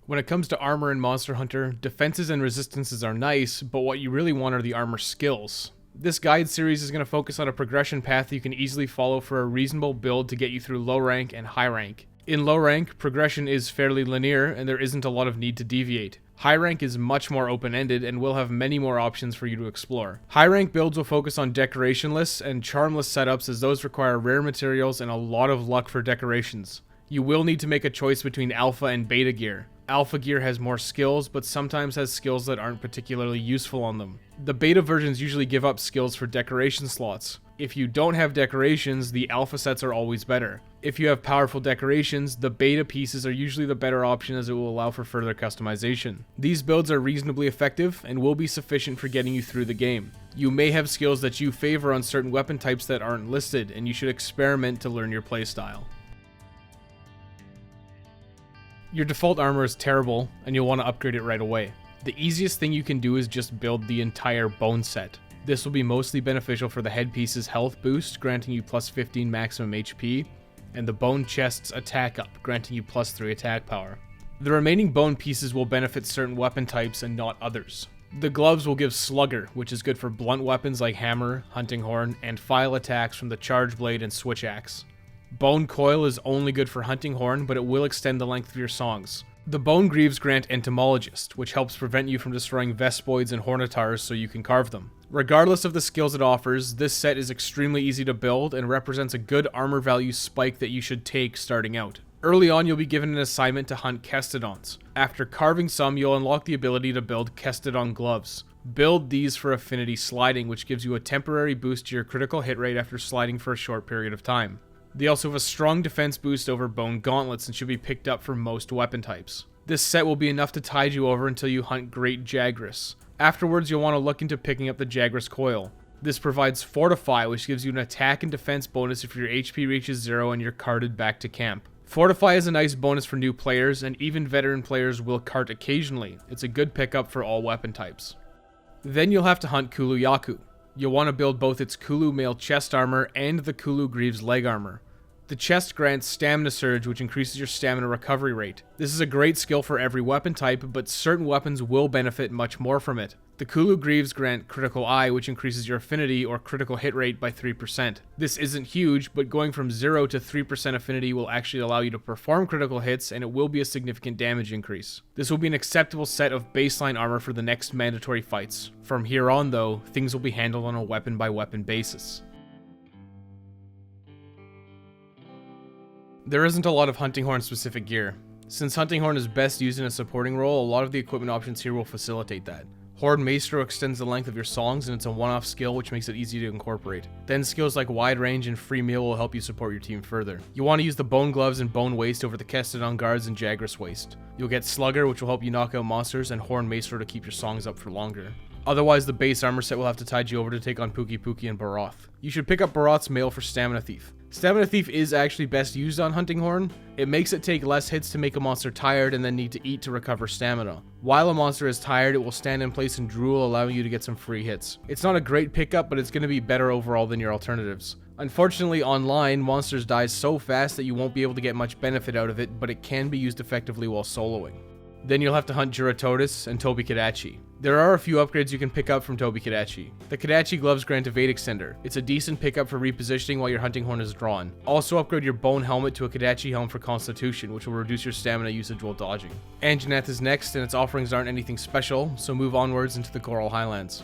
When it comes to armor in Monster Hunter, defenses and resistances are nice, but what you really want are the armor skills. This guide series is going to focus on a progression path you can easily follow for a reasonable build to get you through low rank and high rank. In low rank, progression is fairly linear and there isn't a lot of need to deviate. High rank is much more open-ended and will have many more options for you to explore. High rank builds will focus on decorationless and charmless setups, as those require rare materials and a lot of luck for decorations. You will need to make a choice between alpha and beta gear. Alpha gear has more skills, but sometimes has skills that aren't particularly useful on them. The beta versions usually give up skills for decoration slots. If you don't have decorations, the alpha sets are always better. If you have powerful decorations, the beta pieces are usually the better option, as it will allow for further customization. These builds are reasonably effective and will be sufficient for getting you through the game. You may have skills that you favor on certain weapon types that aren't listed, and you should experiment to learn your playstyle. Your default armor is terrible, and you'll want to upgrade it right away. The easiest thing you can do is just build the entire bone set. This will be mostly beneficial for the headpiece's health boost, granting you plus 15 maximum HP, and the bone chest's attack up, granting you plus 3 attack power. The remaining bone pieces will benefit certain weapon types and not others. The gloves will give Slugger, which is good for blunt weapons like hammer, hunting horn, and file attacks from the charge blade and switch axe. Bone Coil is only good for hunting horn, but it will extend the length of your songs. The Bone Greaves grant Entomologist, which helps prevent you from destroying Vespoids and Hornitars so you can carve them. Regardless of the skills it offers, this set is extremely easy to build and represents a good armor value spike that you should take starting out. Early on, you'll be given an assignment to hunt Kestodons. After carving some, you'll unlock the ability to build Kestodon gloves. Build these for affinity sliding, which gives you a temporary boost to your critical hit rate after sliding for a short period of time. They also have a strong defense boost over bone gauntlets and should be picked up for most weapon types. This set will be enough to tide you over until you hunt Great Jagras. Afterwards, you'll want to look into picking up the Jagras Coil. This provides Fortify, which gives you an attack and defense bonus if your HP reaches 0 and you're carted back to camp. Fortify is a nice bonus for new players, and even veteran players will cart occasionally. It's a good pickup for all weapon types. Then you'll have to hunt Kulu Yaku. You'll want to build both its Kulu Mail chest armor and the Kulu Greaves leg armor. The chest grants Stamina Surge, which increases your stamina recovery rate. This is a great skill for every weapon type, but certain weapons will benefit much more from it. The Kulu Greaves grant Critical Eye, which increases your affinity or critical hit rate by 3%. This isn't huge, but going from 0 to 3% affinity will actually allow you to perform critical hits, and it will be a significant damage increase. This will be an acceptable set of baseline armor for the next mandatory fights. From here on, though, things will be handled on a weapon-by-weapon basis. There isn't a lot of Hunting Horn specific gear. Since Hunting Horn is best used in a supporting role, a lot of the equipment options here will facilitate that. Horn Maestro extends the length of your songs, and it's a one-off skill which makes it easy to incorporate. Then skills like Wide Range and Free Meal will help you support your team further. You want to use the Bone Gloves and Bone Waist over the Kestodon Guards and Jagras Waist. You'll get Slugger, which will help you knock out monsters, and Horn Maestro to keep your songs up for longer. Otherwise, the base armor set will have to tide you over to take on Pookie Pookie and Baroth. You should pick up Baroth's Mail for Stamina Thief. Stamina Thief is actually best used on Hunting Horn. It makes it take less hits to make a monster tired and then need to eat to recover stamina. While a monster is tired, it will stand in place and drool, allowing you to get some free hits. It's not a great pickup, but it's going to be better overall than your alternatives. Unfortunately, online, monsters die so fast that you won't be able to get much benefit out of it, but it can be used effectively while soloing. Then you'll have to hunt Juratodus and Tobi-Kadachi. There are a few upgrades you can pick up from Tobi-Kadachi. The Kadachi gloves grant Evade Extender. It's a decent pickup for repositioning while your hunting horn is drawn. Also upgrade your bone helmet to a Kadachi helm for Constitution, which will reduce your stamina usage while dodging. Anjanath is next, and its offerings aren't anything special, so move onwards into the Coral Highlands.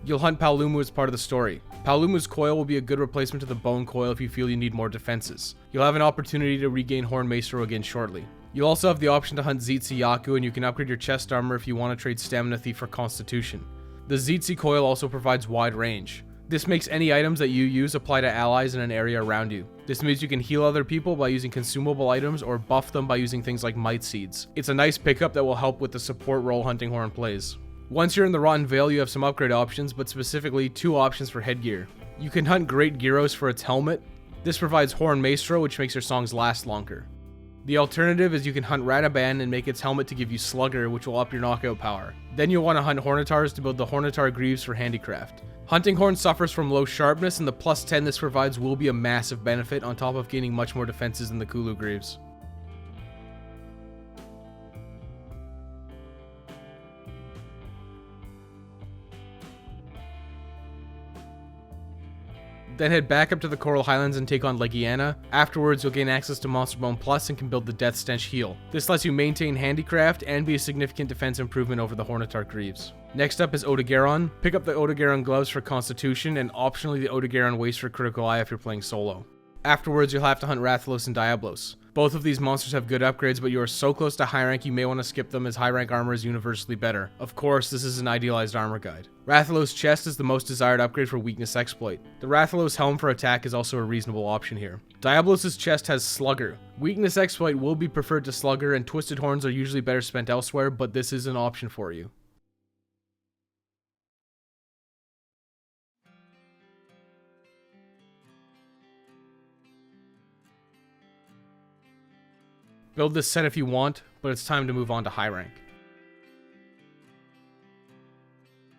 You'll hunt Paolumu as part of the story. Paolumu's coil will be a good replacement to the bone coil if you feel you need more defenses. You'll have an opportunity to regain Horn Maestro again shortly. You'll also have the option to hunt Zitzi Yaku, and you can upgrade your chest armor if you want to trade Stamina Thief for Constitution. The Zitzi coil also provides wide range. This makes any items that you use apply to allies in an area around you. This means you can heal other people by using consumable items or buff them by using things like Might Seeds. It's a nice pickup that will help with the support role Hunting Horn plays. Once you're in the Rotten Vale, you have some upgrade options, but specifically 2 options for headgear. You can hunt Great Gyros for its helmet. This provides Horn Maestro, which makes your songs last longer. The alternative is you can hunt Rataban and make its helmet to give you Slugger, which will up your knockout power. Then you'll want to hunt Hornetars to build the Hornetar Greaves for handicraft. Hunting Horn suffers from low sharpness, and the plus 10 this provides will be a massive benefit on top of gaining much more defenses than the Kulu Greaves. Then head back up to the Coral Highlands and take on Legiana. Afterwards, you'll gain access to Monster Bone Plus and can build the Death Stench Heal. This lets you maintain handicraft and be a significant defense improvement over the Hornetar Greaves. Next up is Odogaron. Pick up the Odogaron Gloves for Constitution and optionally the Odogaron Waist for Critical Eye if you're playing solo. Afterwards, you'll have to hunt Rathalos and Diablos. Both of these monsters have good upgrades, but you are so close to high rank you may want to skip them as high rank armor is universally better. Of course, this is an idealized armor guide. Rathalos' chest is the most desired upgrade for weakness exploit. The Rathalos helm for attack is also a reasonable option here. Diablos' chest has Slugger. Weakness exploit will be preferred to Slugger, and Twisted Horns are usually better spent elsewhere, but this is an option for you. Build this set if you want, but it's time to move on to high rank.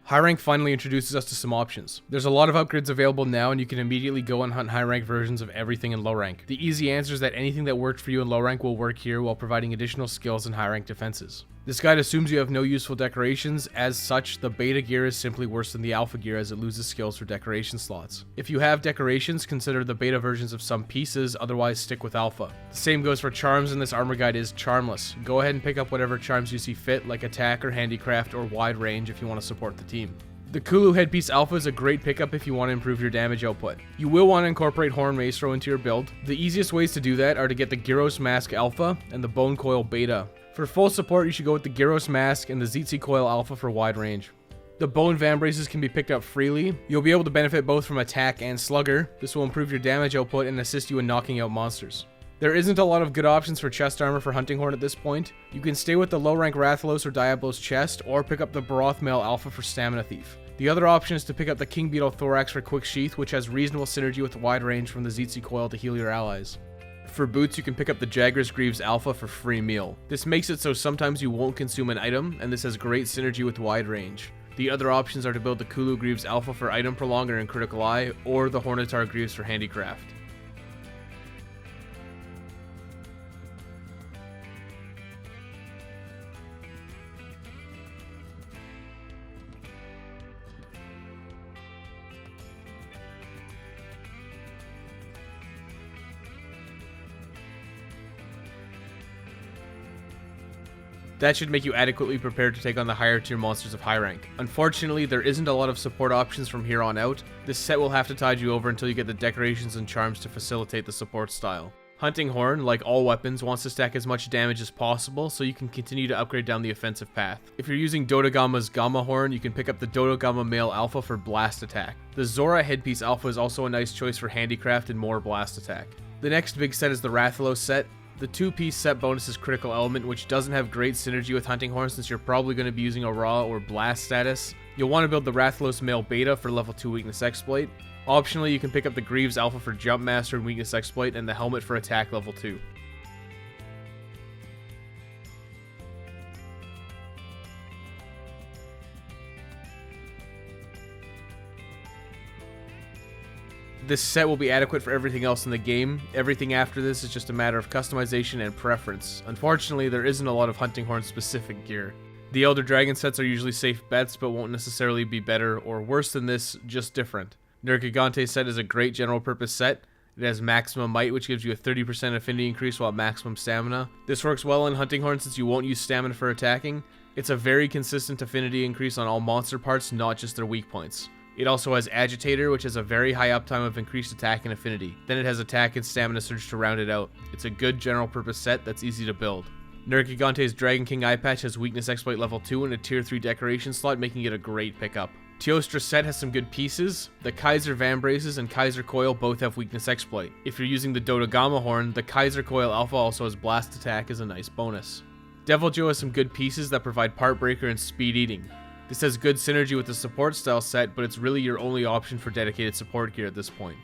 High rank finally introduces us to some options. There's a lot of upgrades available now, and you can immediately go and hunt high rank versions of everything in low rank. The easy answer is that anything that worked for you in low rank will work here while providing additional skills and high rank defenses. This guide assumes you have no useful decorations. As such, the beta gear is simply worse than the alpha gear as it loses skills for decoration slots. If you have decorations, consider the beta versions of some pieces, otherwise stick with alpha. The same goes for charms, and this armor guide is charmless. Go ahead and pick up whatever charms you see fit, like attack or handicraft or wide range if you want to support the team. The Kulu Headpiece Alpha is a great pickup if you want to improve your damage output. You will want to incorporate Horn Maestro into your build. The easiest ways to do that are to get the Gyros Mask Alpha and the Bone Coil Beta. For full support, you should go with the Gyros Mask and the Zitzi Coil Alpha for wide range. The Bone Vambraces can be picked up freely. You'll be able to benefit both from attack and Slugger. This will improve your damage output and assist you in knocking out monsters. There isn't a lot of good options for chest armor for Hunting Horn at this point. You can stay with the low rank Rathalos or Diablos chest, or pick up the Baroth Mail Alpha for Stamina Thief. The other option is to pick up the King Beetle Thorax for Quick Sheath, which has reasonable synergy with wide range from the Zitzi Coil to heal your allies. For boots, you can pick up the Jagras Greaves Alpha for free meal. This makes it so sometimes you won't consume an item, and this has great synergy with wide range. The other options are to build the Kulu Greaves Alpha for item prolonger and critical eye, or the Hornetar Greaves for handicraft. That should make you adequately prepared to take on the higher tier monsters of high rank. Unfortunately, there isn't a lot of support options from here on out. This set will have to tide you over until you get the decorations and charms to facilitate the support style. Hunting Horn, like all weapons, wants to stack as much damage as possible so you can continue to upgrade down the offensive path. If you're using Dodogama's Gamma Horn, you can pick up the Dodogama Male Alpha for blast attack. The Zora Headpiece Alpha is also a nice choice for handicraft and more blast attack. The next big set is the Rathalos set. The 2-piece set bonus is Critical Element, which doesn't have great synergy with Hunting Horn since you're probably going to be using a Raw or Blast status. You'll want to build the Rathalos Male Beta for level 2 Weakness Exploit. Optionally, you can pick up the Greaves Alpha for Jump Master and Weakness Exploit, and the Helmet for Attack level 2. This set will be adequate for everything else in the game. Everything after this is just a matter of customization and preference. Unfortunately, there isn't a lot of Hunting Horn specific gear. The Elder Dragon sets are usually safe bets, but won't necessarily be better or worse than this, just different. Nergigante's set is a great general purpose set. It has maximum might, which gives you a 30% affinity increase while at maximum stamina. This works well in Hunting Horn since you won't use stamina for attacking. It's a very consistent affinity increase on all monster parts, not just their weak points. It also has Agitator, which has a very high uptime of increased attack and affinity. Then it has attack and stamina surge to round it out. It's a good general purpose set that's easy to build. Nergigante's Dragon King Eye Patch has weakness exploit level 2 and a tier 3 decoration slot, making it a great pickup. Teostra's set has some good pieces. The Kaiser Vambraces and Kaiser Coil both have weakness exploit. If you're using the Dodogama Horn, the Kaiser Coil Alpha also has blast attack as a nice bonus. Deviljho has some good pieces that provide Part Breaker and Speed Eating. This has good synergy with the support style set, but it's really your only option for dedicated support gear at this point.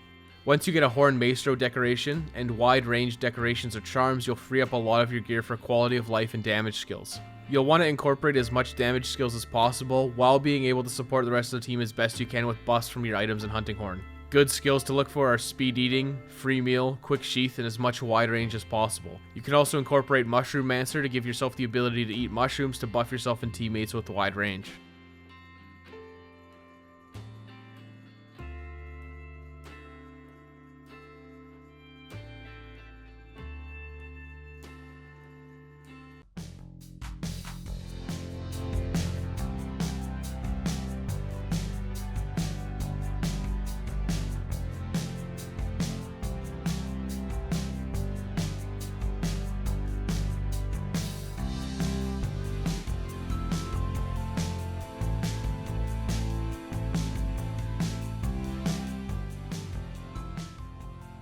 Once you get a horn maestro decoration and wide range decorations or charms, you'll free up a lot of your gear for quality of life and damage skills. You'll want to incorporate as much damage skills as possible while being able to support the rest of the team as best you can with buffs from your items and hunting horn. Good skills to look for are speed eating, free meal, quick sheath, and as much wide range as possible. You can also incorporate Mushroom Mancer to give yourself the ability to eat mushrooms to buff yourself and teammates with wide range.